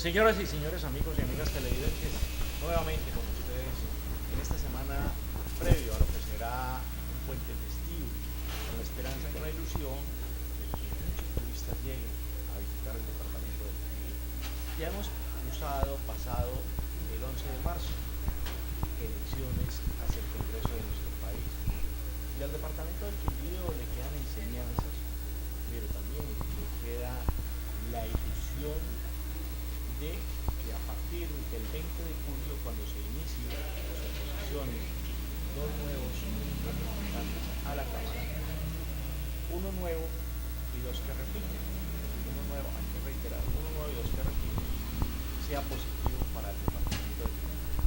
Señoras y señores, amigos y amigas televidentes, nuevamente con ustedes en esta semana previo a lo que será un puente festivo, con la esperanza, con la ilusión de que muchos turistas lleguen a visitar el departamento del Quindío. Ya hemos pasado el 11 de marzo, elecciones hacia el Congreso de nuestro país, y al departamento del Quindío le quedan enseñanzas, pero también le queda la ilusión de que a partir del 20 de julio, cuando se inicien las oposiciones, dos nuevos representantes a la Cámara, uno nuevo y dos que repiten, uno nuevo, hay que reiterar, uno nuevo y dos que repiten, sea positivo para el departamento de Quindío.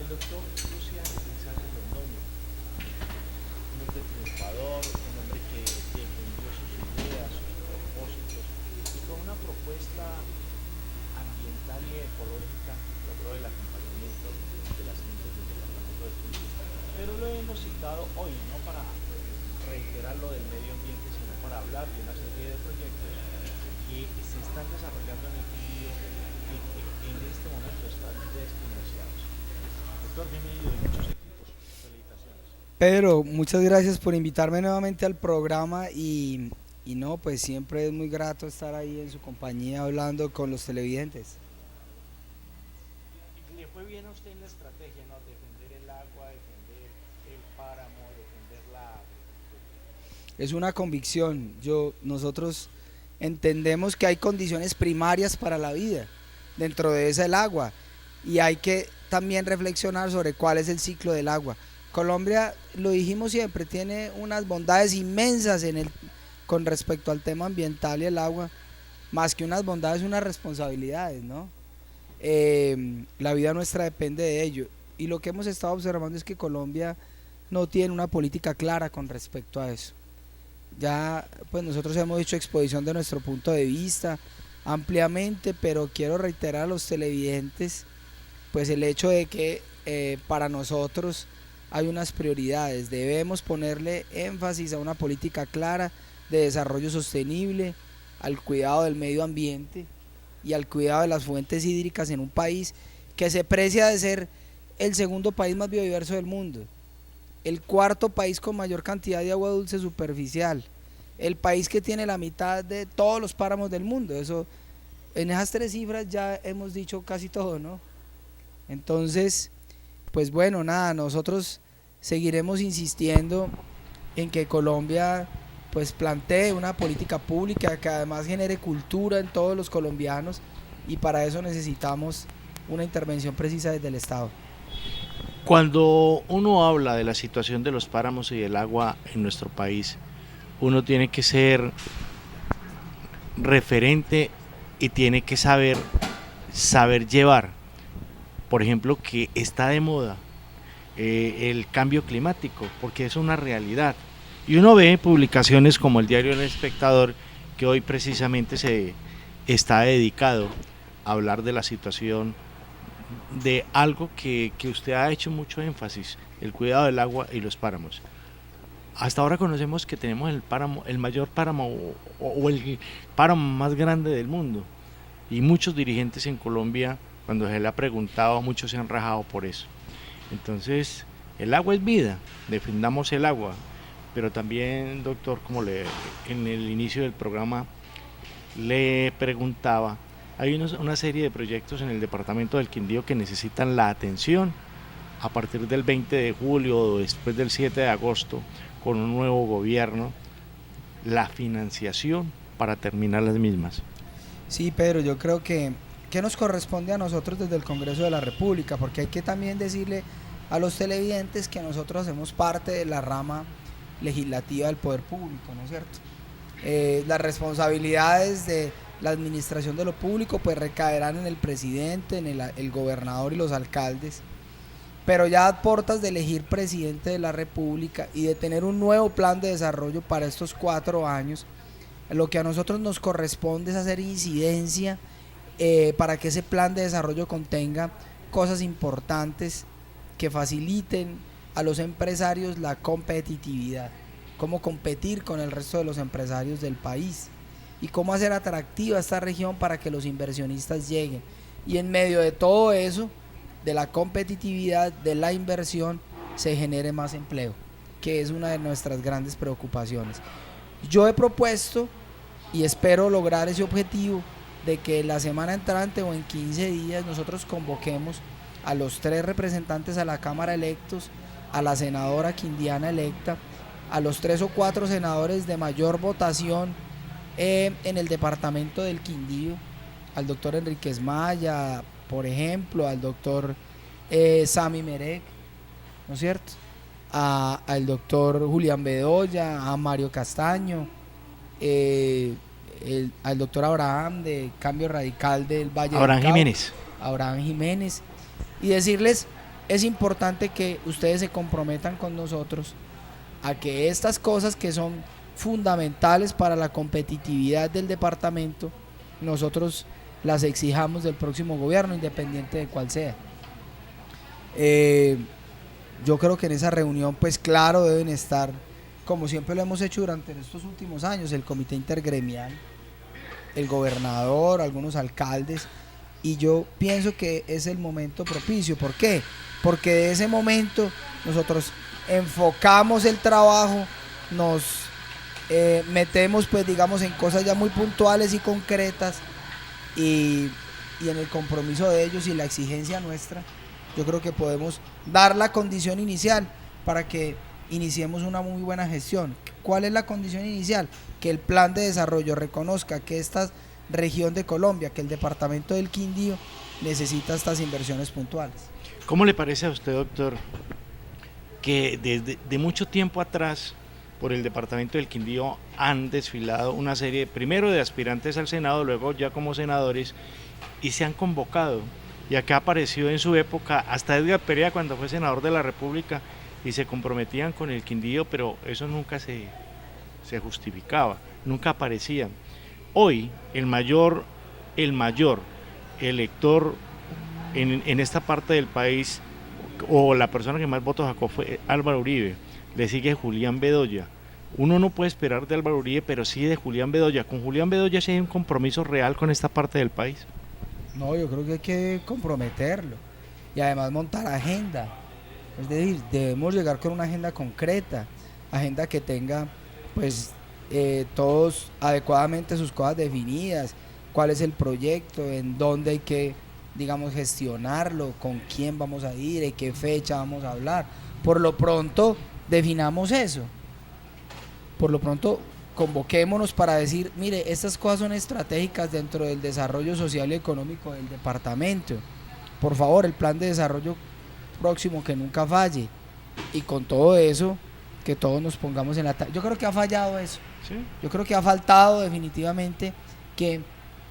El doctor Luciano González Londoño, un hombre triunfador, un hombre que defendió sus ideas, sus propósitos, y con una propuesta ambiental y ecológica logró el acompañamiento de las gentes del departamento de Quindío. Pero lo hemos citado hoy no para reiterar lo del medio ambiente, sino para hablar de una serie de proyectos que se están desarrollando en el Quindío y que en este momento están desfinanciados. Doctor, bienvenido y muchos equipos. Felicitaciones. Pedro, muchas gracias por invitarme nuevamente al programa y no, pues siempre es muy grato estar ahí en su compañía hablando con los televidentes. Le fue bien a usted en la estrategia, ¿no? Defender el agua, defender el páramo, defender la agricultura. Es una convicción. Nosotros entendemos que hay condiciones primarias para la vida. Dentro de esa el agua. Y hay que también reflexionar sobre cuál es el ciclo del agua. Colombia, lo dijimos siempre, tiene unas bondades inmensas con respecto al tema ambiental y el agua. Más que unas bondades, unas responsabilidades, ¿no? La vida nuestra depende de ello. Y lo que hemos estado observando es que Colombia no tiene una política clara con respecto a eso. Ya pues nosotros hemos hecho exposición de nuestro punto de vista ampliamente, pero quiero reiterar a los televidentes pues el hecho de que para nosotros hay unas prioridades. Debemos ponerle énfasis a una política clara de desarrollo sostenible, al cuidado del medio ambiente y al cuidado de las fuentes hídricas en un país que se precia de ser el segundo país más biodiverso del mundo, el cuarto país con mayor cantidad de agua dulce superficial, el país que tiene la mitad de todos los páramos del mundo. Eso, en esas tres cifras ya hemos dicho casi todo, ¿no? Entonces, pues bueno, nada, nosotros seguiremos insistiendo en que Colombia pues plantee una política pública que además genere cultura en todos los colombianos, y para eso necesitamos una intervención precisa desde el Estado. Cuando uno habla de la situación de los páramos y del agua en nuestro país, uno tiene que ser referente y tiene que saber llevar. Por ejemplo, que está de moda el cambio climático, porque es una realidad. Y uno ve publicaciones como el diario El Espectador, que hoy precisamente se está dedicado a hablar de la situación de algo que usted ha hecho mucho énfasis, el cuidado del agua y los páramos. Hasta ahora conocemos que tenemos el páramo, el mayor páramo o el páramo más grande del mundo, y muchos dirigentes en Colombia, cuando se le ha preguntado, muchos se han rajado por eso. Entonces, el agua es vida, defendamos el agua, pero también, doctor, en el inicio del programa le preguntaba, hay una serie de proyectos en el departamento del Quindío que necesitan la atención a partir del 20 de julio o después del 7 de agosto, con un nuevo gobierno, la financiación para terminar las mismas. Sí, Pedro, yo creo que nos corresponde a nosotros desde el Congreso de la República, porque hay que también decirle a los televidentes que nosotros hacemos parte de la rama legislativa del poder público, ¿no es cierto? Las responsabilidades de la administración de lo público pues recaerán en el presidente, en el gobernador y los alcaldes, pero ya a portas de elegir presidente de la República y de tener un nuevo plan de desarrollo para estos 4 años, lo que a nosotros nos corresponde es hacer incidencia para que ese plan de desarrollo contenga cosas importantes que faciliten a los empresarios la competitividad, cómo competir con el resto de los empresarios del país. y cómo hacer atractiva esta región para que los inversionistas lleguen. Y en medio de todo eso, de la competitividad, de la inversión, se genere más empleo, que es una de nuestras grandes preocupaciones. Yo he propuesto y espero lograr ese objetivo de que la semana entrante o en 15 días nosotros convoquemos a los 3 representantes a la Cámara electos, a la senadora quindiana electa, a los 3 o 4 senadores de mayor votación en el departamento del Quindío, al doctor Enríquez Maya, por ejemplo, al doctor Sami Merek, ¿no es cierto? Al doctor Julián Bedoya, a Mario Castaño, al doctor Abraham de Cambio Radical del Valle Abraham del Cauca, Jiménez. Abraham Jiménez, y decirles, es importante que ustedes se comprometan con nosotros a que estas cosas que son fundamentales para la competitividad del departamento, nosotros las exijamos del próximo gobierno, independiente de cuál sea. Yo creo que en esa reunión, pues claro, deben estar, como siempre lo hemos hecho durante estos últimos años, el comité intergremial, el gobernador, algunos alcaldes, y yo pienso que es el momento propicio. ¿Por qué? Porque de ese momento nosotros enfocamos el trabajo, nos metemos, pues digamos, en cosas ya muy puntuales y concretas, y en el compromiso de ellos y la exigencia nuestra, yo creo que podemos dar la condición inicial para que iniciemos una muy buena gestión. ¿Cuál es la condición inicial? Que el plan de desarrollo reconozca que esta región de Colombia, que el departamento del Quindío necesita estas inversiones puntuales. ¿Cómo le parece a usted, doctor, que desde de mucho tiempo atrás por el departamento del Quindío han desfilado una serie, primero de aspirantes al Senado, luego ya como senadores, y se han convocado? Y acá apareció en su época hasta Edgar Perea cuando fue senador de la República, y se comprometían con el Quindío, pero eso nunca se justificaba, nunca aparecían. Hoy el mayor elector en esta parte del país, o la persona que más votos sacó, fue Álvaro Uribe. Le sigue Julián Bedoya. Uno no puede esperar de Álvaro Uribe, pero sí de Julián Bedoya. Con Julián Bedoya sí hay un compromiso real con esta parte del país. No, yo creo que hay que comprometerlo y además montar agenda. Es decir, debemos llegar con una agenda concreta, agenda que tenga pues todos adecuadamente sus cosas definidas, cuál es el proyecto, en dónde hay que, digamos, gestionarlo, con quién vamos a ir, en qué fecha vamos a hablar. Por lo pronto, definamos eso. Por lo pronto, convoquémonos para decir, mire, estas cosas son estratégicas dentro del desarrollo social y económico del departamento. Por favor, el plan de desarrollo próximo que nunca falle. Y con todo eso, que todos nos pongamos en la tarea. Yo creo que ha fallado eso. ¿Sí? Yo creo que ha faltado definitivamente que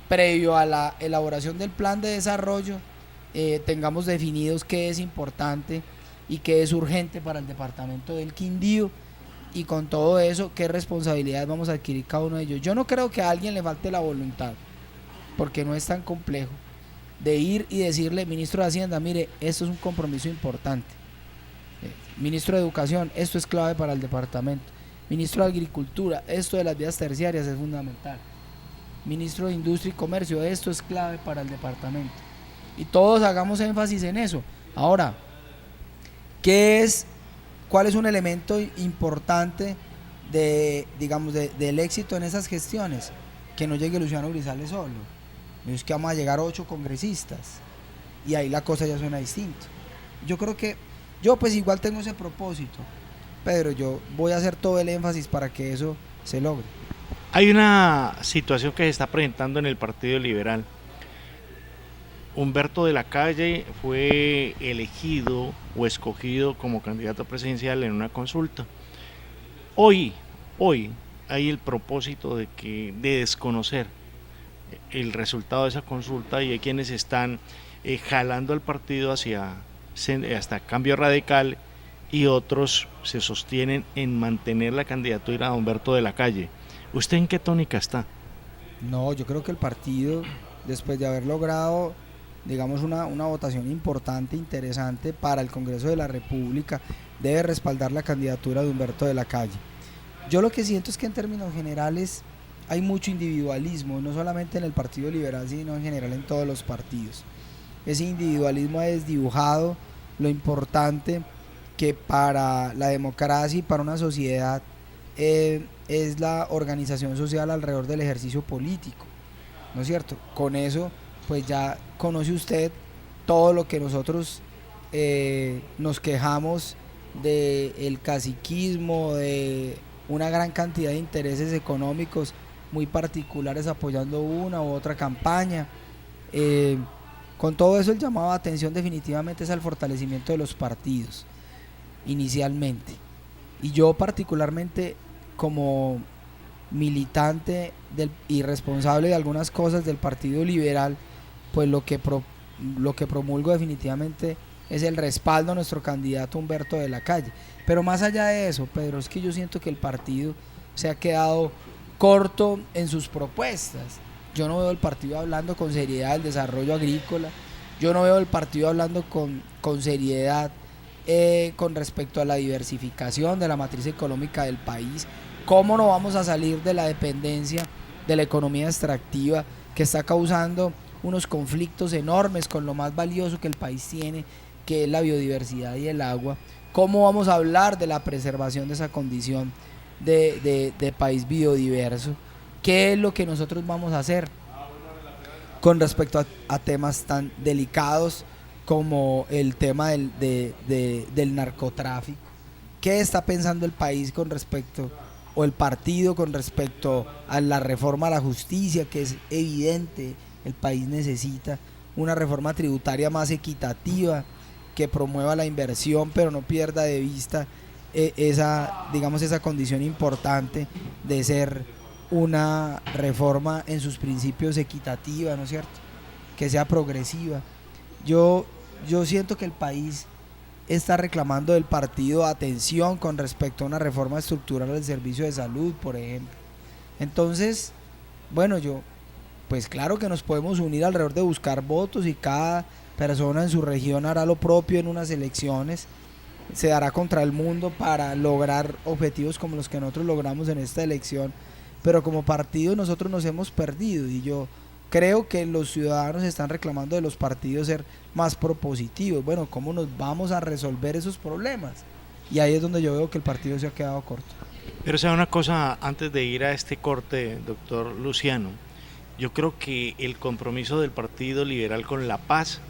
previo a la elaboración del plan de desarrollo tengamos definidos qué es importante y qué es urgente para el departamento del Quindío, y con todo eso qué responsabilidades vamos a adquirir cada uno de ellos. Yo no creo que a alguien le falte la voluntad, porque no es tan complejo, de ir y decirle, ministro de Hacienda, mire, esto es un compromiso importante. Ministro de Educación, esto es clave para el departamento. Ministro de Agricultura, esto de las vías terciarias es fundamental. Ministro de Industria y Comercio, esto es clave para el departamento. Y todos hagamos énfasis en eso. Ahora, ¿cuál es un elemento importante del éxito en esas gestiones? Que no llegue Luciano Grisales solo. Es que vamos a llegar 8 congresistas y ahí la cosa ya suena distinto. Yo creo que yo pues igual tengo ese propósito, pero yo voy a hacer todo el énfasis para que eso se logre. Hay una situación que se está presentando en el Partido Liberal. Humberto de la Calle fue elegido o escogido como candidato presidencial en una consulta. Hoy hay el propósito de desconocer el resultado de esa consulta, y hay quienes están jalando al partido hasta Cambio Radical, y otros se sostienen en mantener la candidatura de Humberto de la Calle. ¿Usted en qué tónica está? No, yo creo que el partido, después de haber logrado, digamos, una votación importante, interesante para el Congreso de la República, debe respaldar la candidatura de Humberto de la Calle. Yo lo que siento es que en términos generales hay mucho individualismo, no solamente en el Partido Liberal, sino en general en todos los partidos. Ese individualismo ha desdibujado lo importante que para la democracia y para una sociedad es la organización social alrededor del ejercicio político, ¿no es cierto? Con eso, pues ya conoce usted todo lo que nosotros nos quejamos del caciquismo, de una gran cantidad de intereses económicos muy particulares apoyando una u otra campaña. Con todo eso, el llamado de atención definitivamente es al fortalecimiento de los partidos, inicialmente. Y yo particularmente, como militante y responsable de algunas cosas del Partido Liberal, pues lo que promulgo definitivamente es el respaldo a nuestro candidato Humberto de la Calle. Pero más allá de eso, Pedro, es que yo siento que el partido se ha quedado corto en sus propuestas. Yo no veo el partido hablando con seriedad del desarrollo agrícola, yo no veo el partido hablando con seriedad con respecto a la diversificación de la matriz económica del país. ¿Cómo no vamos a salir de la dependencia de la economía extractiva que está causando unos conflictos enormes con lo más valioso que el país tiene, que es la biodiversidad y el agua? ¿Cómo vamos a hablar de la preservación de esa condición de país biodiverso? ¿Qué es lo que nosotros vamos a hacer con respecto a temas tan delicados como el tema del narcotráfico? ¿Qué está pensando el país con respecto, o el partido con respecto a la reforma a la justicia, que es evidente, el país necesita una reforma tributaria más equitativa, que promueva la inversión, pero no pierda de vista esa condición importante de ser una reforma en sus principios equitativa, ¿no es cierto? Que sea progresiva. Yo siento que el país está reclamando del partido atención con respecto a una reforma estructural del servicio de salud, por ejemplo. Entonces, bueno, pues claro que nos podemos unir alrededor de buscar votos, y cada persona en su región hará lo propio en unas elecciones, se dará contra el mundo para lograr objetivos como los que nosotros logramos en esta elección, pero como partido nosotros nos hemos perdido, y yo creo que los ciudadanos están reclamando de los partidos ser más propositivos. Bueno, ¿cómo nos vamos a resolver esos problemas? Y ahí es donde yo veo que el partido se ha quedado corto. Pero sabe una cosa, antes de ir a este corte, doctor Luciano, yo creo que el compromiso del Partido Liberal con la paz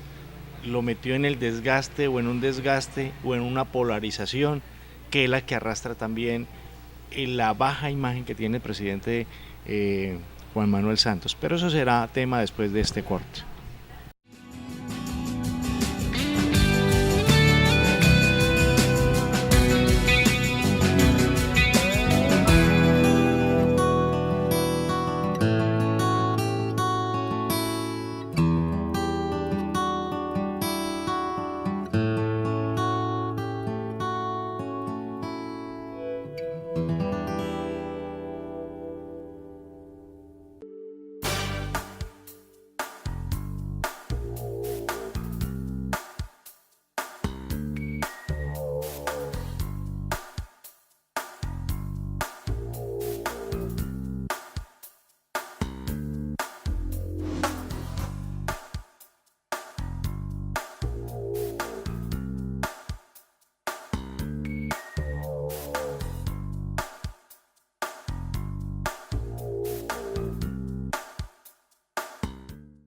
lo metió en el desgaste, o en un desgaste, o en una polarización, que es la que arrastra también la baja imagen que tiene el presidente Juan Manuel Santos. Pero eso será tema después de este corte.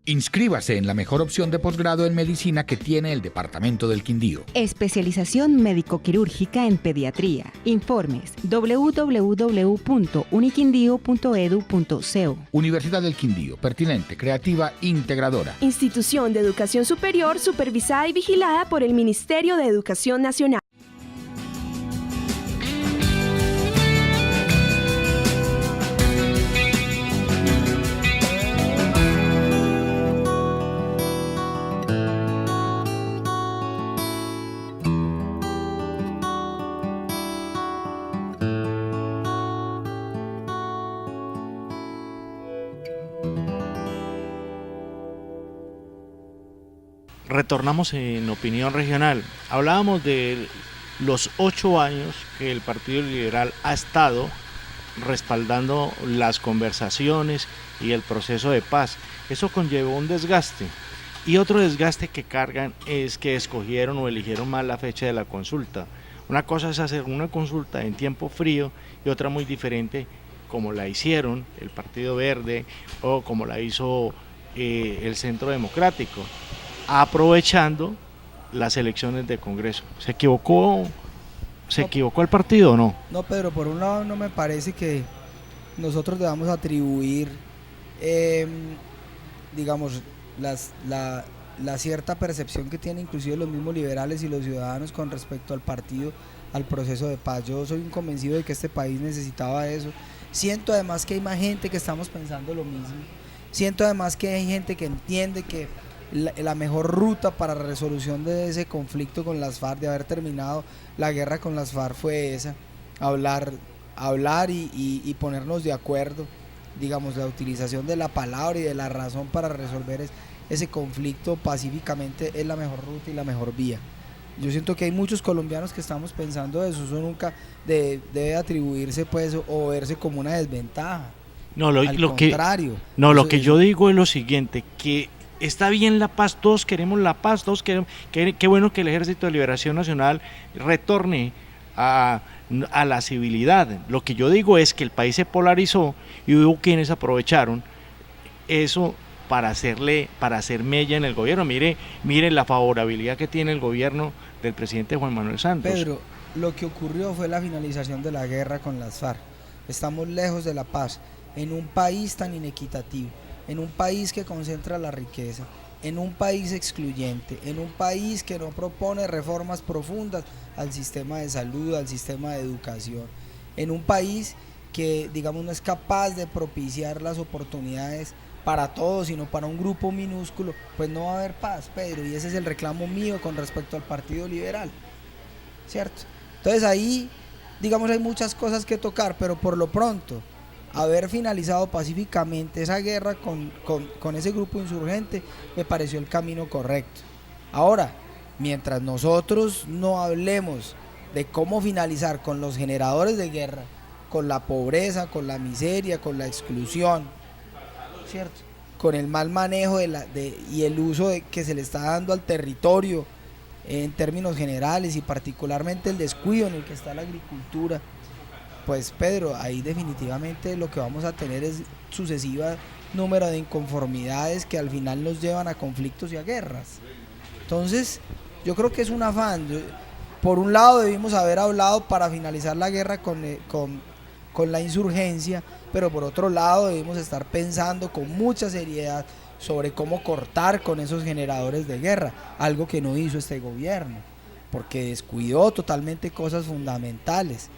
Inscríbase en la mejor opción de posgrado en medicina que tiene el Departamento del Quindío. Especialización médico-quirúrgica en pediatría. Informes: www.uniquindío.edu.co. Universidad del Quindío, pertinente, creativa, integradora. Institución de educación superior supervisada y vigilada por el Ministerio de Educación Nacional. Retornamos en Opinión Regional. Hablábamos de los 8 años que el Partido Liberal ha estado respaldando las conversaciones y el proceso de paz. Eso conllevó un desgaste. Y otro desgaste que cargan es que escogieron o eligieron mal la fecha de la consulta. Una cosa es hacer una consulta en tiempo frío y otra muy diferente como la hicieron el Partido Verde o como la hizo el Centro Democrático, aprovechando las elecciones de Congreso. ¿Se equivocó el partido o no? No, Pedro, por un lado no me parece que nosotros debamos atribuir, digamos, la cierta percepción que tienen inclusive los mismos liberales y los ciudadanos con respecto al partido, al proceso de paz. Yo soy un convencido de que este país necesitaba eso. Siento además que hay más gente que estamos pensando lo mismo. Siento además que hay gente que entiende que la mejor ruta para la resolución de ese conflicto con las FARC, de haber terminado la guerra con las FARC, fue esa: hablar y ponernos de acuerdo. Digamos, la utilización de la palabra y de la razón para resolver ese conflicto pacíficamente es la mejor ruta y la mejor vía. Yo siento que hay muchos colombianos que estamos pensando eso nunca debe atribuirse pues o verse como una desventaja. No, lo contrario. Lo que yo digo es lo siguiente, que está bien la paz, todos queremos la paz, todos queremos, qué bueno que el Ejército de Liberación Nacional retorne a la civilidad. Lo que yo digo es que el país se polarizó y hubo quienes aprovecharon eso para hacer mella en el gobierno. Mire la favorabilidad que tiene el gobierno del presidente Juan Manuel Santos. Pedro, lo que ocurrió fue la finalización de la guerra con las FARC. Estamos lejos de la paz, en un país tan inequitativo, en un país que concentra la riqueza, en un país excluyente, en un país que no propone reformas profundas al sistema de salud, al sistema de educación, en un país que, digamos, no es capaz de propiciar las oportunidades para todos, sino para un grupo minúsculo, pues no va a haber paz, Pedro, y ese es el reclamo mío con respecto al Partido Liberal, ¿cierto? Entonces ahí, digamos, hay muchas cosas que tocar, pero por lo pronto, haber finalizado pacíficamente esa guerra con ese grupo insurgente me pareció el camino correcto. Ahora, mientras nosotros no hablemos de cómo finalizar con los generadores de guerra, con la pobreza, con la miseria, con la exclusión, ¿cierto?, con el mal manejo y el uso que se le está dando al territorio en términos generales y particularmente el descuido en el que está la agricultura, pues Pedro, ahí definitivamente lo que vamos a tener es sucesiva número de inconformidades que al final nos llevan a conflictos y a guerras. Entonces, yo creo que es un afán. Por un lado debimos haber hablado para finalizar la guerra con la insurgencia, pero por otro lado debimos estar pensando con mucha seriedad sobre cómo cortar con esos generadores de guerra, algo que no hizo este gobierno, porque descuidó totalmente cosas fundamentales.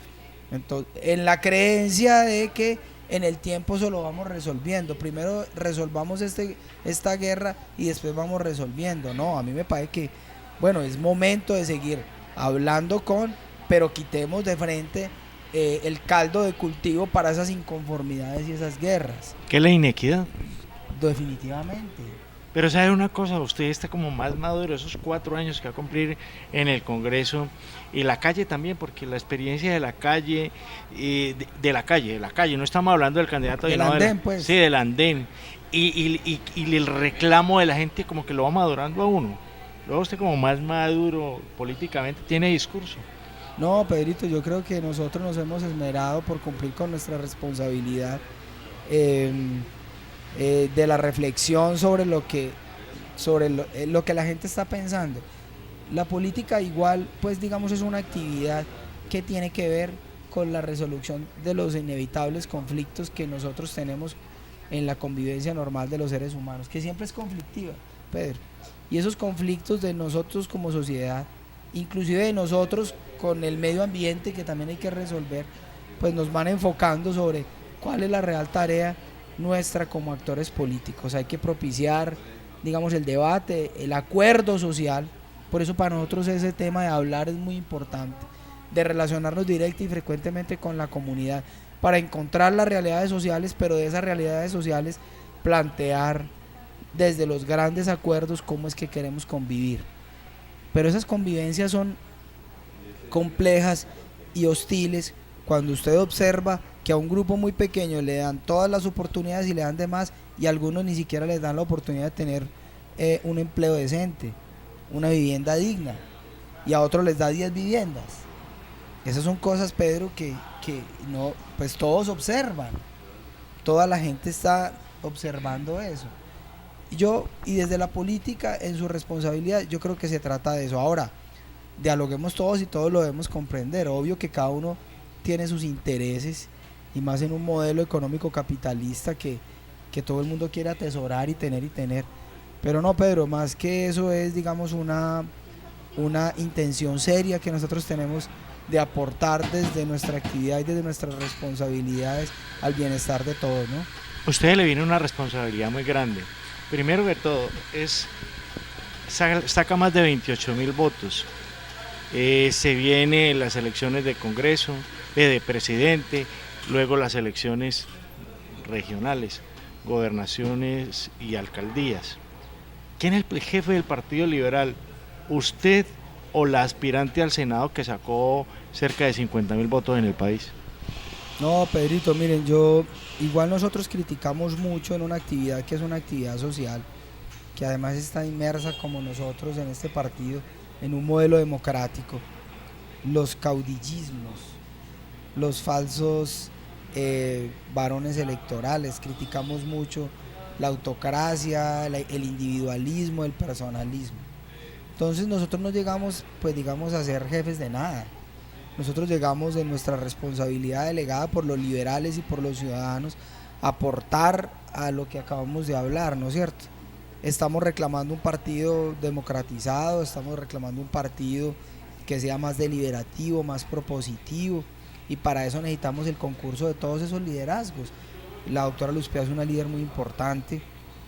Entonces, en la creencia de que en el tiempo eso lo vamos resolviendo, primero resolvamos esta guerra y después vamos resolviendo. No, a mí me parece que, bueno, es momento de seguir hablando pero quitemos de frente el caldo de cultivo para esas inconformidades y esas guerras. ¿Qué es la inequidad? Definitivamente. Pero sabe una cosa, usted está como más maduro, esos 4 años que va a cumplir en el Congreso y la calle también, porque la experiencia de la calle, de la calle, no estamos hablando del candidato del andén, pues. Sí, del andén, y el reclamo de la gente como que lo va madurando a uno. Luego usted como más maduro políticamente tiene discurso. No, Pedrito, yo creo que nosotros nos hemos esmerado por cumplir con nuestra responsabilidad de la reflexión sobre lo que la gente está pensando. La política igual, pues digamos, es una actividad que tiene que ver con la resolución de los inevitables conflictos que nosotros tenemos en la convivencia normal de los seres humanos, que siempre es conflictiva, Pedro. Y esos conflictos de nosotros como sociedad, inclusive de nosotros con el medio ambiente, que también hay que resolver, pues nos van enfocando sobre cuál es la real tarea nuestra como actores políticos. Hay que propiciar, digamos, el debate, el acuerdo social. Por eso para nosotros ese tema de hablar es muy importante, de relacionarnos directa y frecuentemente con la comunidad para encontrar las realidades sociales, pero de esas realidades sociales plantear desde los grandes acuerdos cómo es que queremos convivir. Pero esas convivencias son complejas y hostiles cuando usted observa que a un grupo muy pequeño le dan todas las oportunidades y le dan de más, y a algunos ni siquiera les dan la oportunidad de tener un empleo decente, una vivienda digna, y a otros les da 10 viviendas. Esas son cosas, Pedro, que no, pues todos observan, toda la gente está observando eso. Y desde la política, en su responsabilidad, yo creo que se trata de eso. Ahora, dialoguemos todos y todos lo debemos comprender. Obvio que cada uno tiene sus intereses, y más en un modelo económico capitalista que todo el mundo quiere atesorar y tener. Pero no, Pedro, más que eso es, digamos, una intención seria que nosotros tenemos de aportar desde nuestra actividad y desde nuestras responsabilidades al bienestar de todos, ¿no? A usted le viene una responsabilidad muy grande. Primero que todo, saca más de 28.000 votos. Se vienen las elecciones de Congreso, de presidente, luego las elecciones regionales, gobernaciones y alcaldías. ¿Quién es el jefe del Partido Liberal? ¿Usted o la aspirante al Senado que sacó cerca de 50.000 votos en el país? No, Pedrito, miren, igual nosotros criticamos mucho en una actividad que es una actividad social, que además está inmersa como nosotros en este partido, en un modelo democrático, los caudillismos, los falsos varones electorales. Criticamos mucho la autocracia, el individualismo, el personalismo. Entonces nosotros no llegamos, pues digamos, a ser jefes de nada. Nosotros llegamos en nuestra responsabilidad delegada por los liberales y por los ciudadanos a aportar a lo que acabamos de hablar, ¿no es cierto? Estamos reclamando un partido democratizado, estamos reclamando un partido que sea más deliberativo, más propositivo, y para eso necesitamos el concurso de todos esos liderazgos. La doctora Luspia es una líder muy importante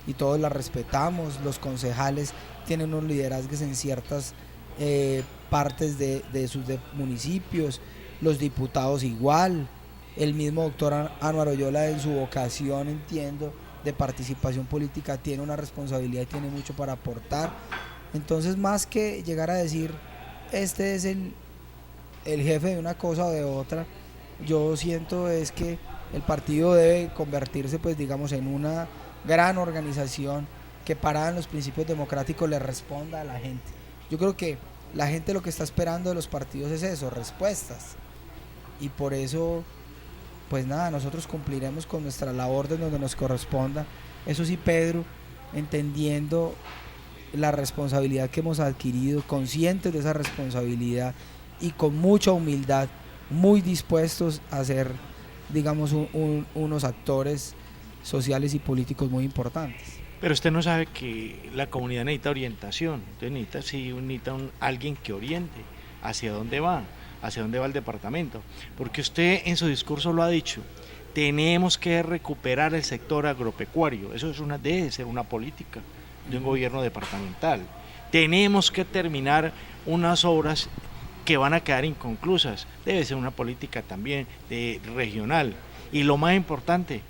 y todos la respetamos. Los concejales tienen unos liderazgos en ciertas partes de sus municipios, los diputados igual, el mismo doctor Anuar Oyola, en su vocación, entiendo, de participación política, tiene una responsabilidad y tiene mucho para aportar. Entonces, más que llegar a decir este es el jefe de una cosa o de otra, yo siento es que el partido debe convertirse, pues digamos, en una gran organización que, parada en los principios democráticos, le responda a la gente. Yo creo que la gente lo que está esperando de los partidos es eso, respuestas, y por eso, pues nada, nosotros cumpliremos con nuestra labor de donde nos corresponda. Eso sí, Pedro, entendiendo la responsabilidad que hemos adquirido, conscientes de esa responsabilidad y con mucha humildad, muy dispuestos a ser, digamos, unos actores sociales y políticos muy importantes. Pero usted no sabe que la comunidad necesita orientación, entonces necesita alguien que oriente hacia dónde va el departamento, porque usted en su discurso lo ha dicho, tenemos que recuperar el sector agropecuario, eso debe ser una política de un gobierno departamental. Tenemos que terminar unas obras que van a quedar inconclusas, debe ser una política también regional. Y lo más importante,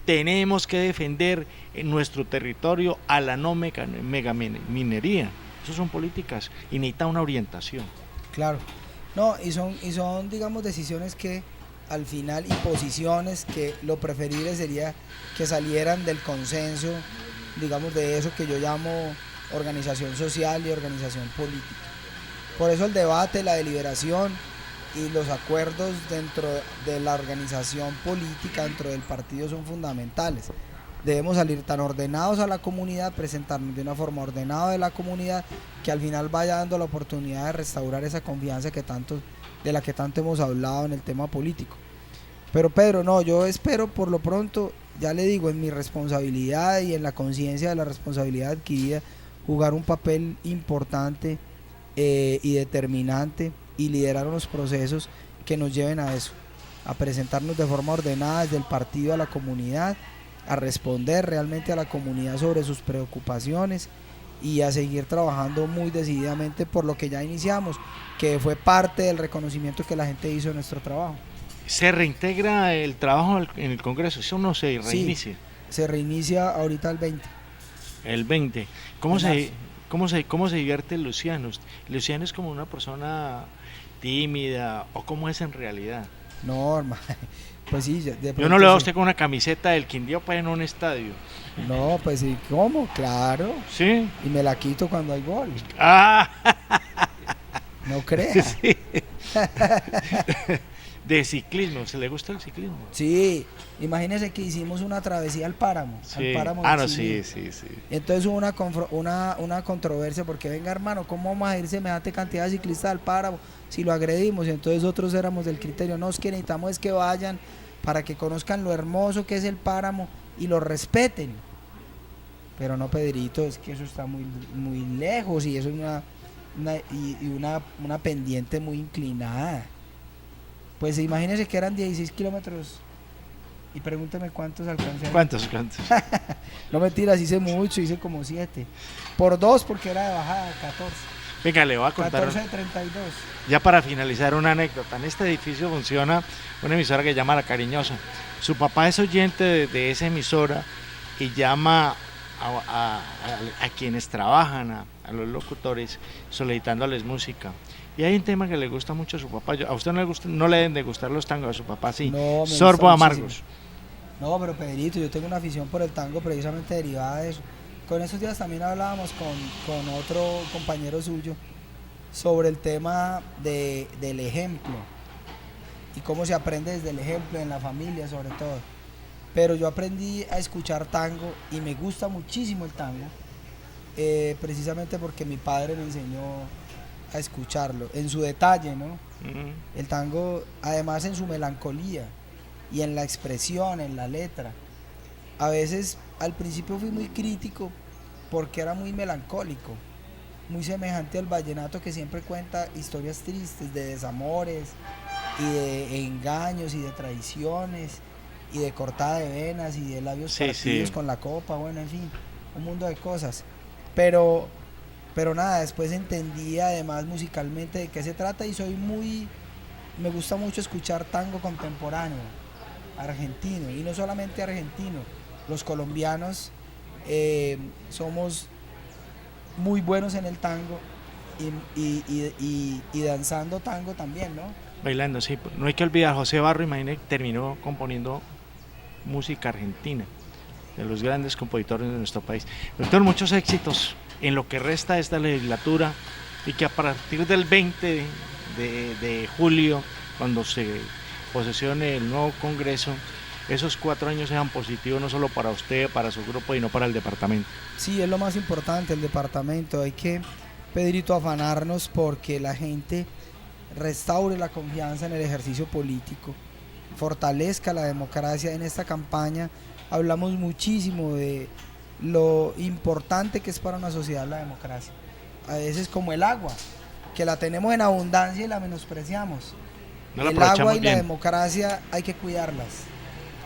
tenemos que defender en nuestro territorio a la no megaminería. Esas son políticas y necesita una orientación. Claro, no, y son digamos decisiones que al final, y posiciones que lo preferible sería que salieran del consenso, digamos, de eso que yo llamo organización social y organización política. Por eso el debate, la deliberación y los acuerdos dentro de la organización política, dentro del partido, son fundamentales. Debemos salir tan ordenados a la comunidad, presentarnos de una forma ordenada de la comunidad, que al final vaya dando la oportunidad de restaurar esa confianza de la que tanto hemos hablado en el tema político. Pero Pedro, no, yo espero por lo pronto, ya le digo, en mi responsabilidad y en la conciencia de la responsabilidad adquirida, jugar un papel importante y determinante, y liderar unos procesos que nos lleven a eso, a presentarnos de forma ordenada desde el partido a la comunidad, a responder realmente a la comunidad sobre sus preocupaciones y a seguir trabajando muy decididamente por lo que ya iniciamos, que fue parte del reconocimiento que la gente hizo de nuestro trabajo. ¿Se reintegra el trabajo en el Congreso? ¿Eso no se reinicia? Sí, se reinicia ahorita el 20. El 20. ¿Cómo se divierte Luciano? ¿Luciano es como una persona tímida o cómo es en realidad? No, hermano. Pues sí, de Yo pronto no le veo a sí. usted con una camiseta del Quindío para ir a un estadio. No, pues sí, ¿cómo? Claro. ¿Sí? Y me la quito cuando hay gol. Ah, No crea. sí. De ciclismo, ¿se le gusta el ciclismo? Sí, imagínese que hicimos una travesía al páramo. Sí. Al páramo Ah, del no, Chilí. sí, sí. Entonces hubo una controversia porque venga hermano, ¿cómo vamos a ir semejante cantidad de ciclistas al páramo si lo agredimos? Y entonces nosotros éramos del criterio, no, es que necesitamos es que vayan para que conozcan lo hermoso que es el páramo y lo respeten. Pero no, Pedrito, es que eso está muy, muy lejos y eso es una pendiente muy inclinada. Pues imagínense que eran 16 kilómetros y pregúntame cuántos alcancé. ¿Cuántos? No mentiras, hice mucho, hice como 7. Por 2 porque era de bajada, 14. Venga, le voy a contar. 14 de 32. Ya para finalizar una anécdota, en este edificio funciona una emisora que se llama La Cariñosa. Su papá es oyente de esa emisora y llama a quienes trabajan, a los locutores, solicitándoles música. Y hay un tema que le gusta mucho a su papá. A usted no le gusta, no le deben de gustar los tangos, a su papá sí. No, me Sorbo gusta Amargos. muchísimo. No, pero Pedrito, yo tengo una afición por el tango precisamente derivada de eso. Con esos días también hablábamos con otro compañero suyo sobre el tema del ejemplo y cómo se aprende desde el ejemplo en la familia sobre todo. Pero yo aprendí a escuchar tango y me gusta muchísimo el tango, precisamente porque mi padre me enseñó a escucharlo, en su detalle, ¿no? Ujú. El tango, además en su melancolía y en la expresión, en la letra. A veces al principio fui muy crítico porque era muy melancólico, muy semejante al vallenato que siempre cuenta historias tristes de desamores y de engaños y de traiciones y de cortada de venas y de labios Sí, partidos sí. con la copa, bueno, en fin, un mundo de cosas. Pero nada, después entendí además musicalmente de qué se trata y me gusta mucho escuchar tango contemporáneo, argentino, y no solamente argentino, los colombianos somos muy buenos en el tango y danzando tango también, ¿no? Bailando, sí. No hay que olvidar, José Barro, imagínate, que terminó componiendo música argentina, de los grandes compositores de nuestro país. Doctor, muchos éxitos en lo que resta de esta legislatura y que a partir del 20 de julio, cuando se posesione el nuevo Congreso, esos 4 años sean positivos no solo para usted, para su grupo, sino para el departamento. Sí, es lo más importante, el departamento. Hay que, Pedrito, afanarnos porque la gente restaure la confianza en el ejercicio político, fortalezca la democracia. En esta campaña hablamos muchísimo de lo importante que es para una sociedad la democracia. A veces como el agua, que la tenemos en abundancia y la menospreciamos. No la El agua aprovechamos y la bien. democracia hay que cuidarlas,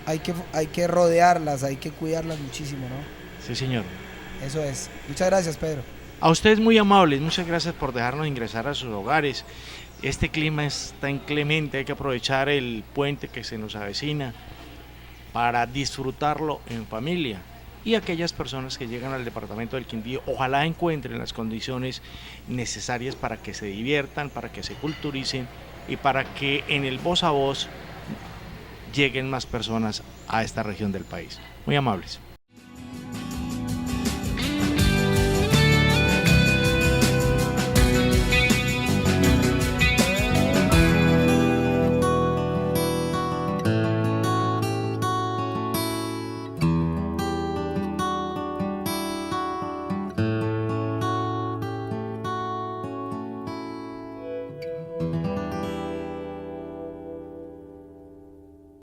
hay que rodearlas, hay que cuidarlas muchísimo, ¿no? Sí, señor. Eso es. Muchas gracias, Pedro. A ustedes muy amables, muchas gracias por dejarnos ingresar a sus hogares. Este clima está inclemente, hay que aprovechar el puente que se nos avecina para disfrutarlo en familia. Y aquellas personas que llegan al departamento del Quindío, ojalá encuentren las condiciones necesarias para que se diviertan, para que se culturicen y para que en el voz a voz lleguen más personas a esta región del país. Muy amables.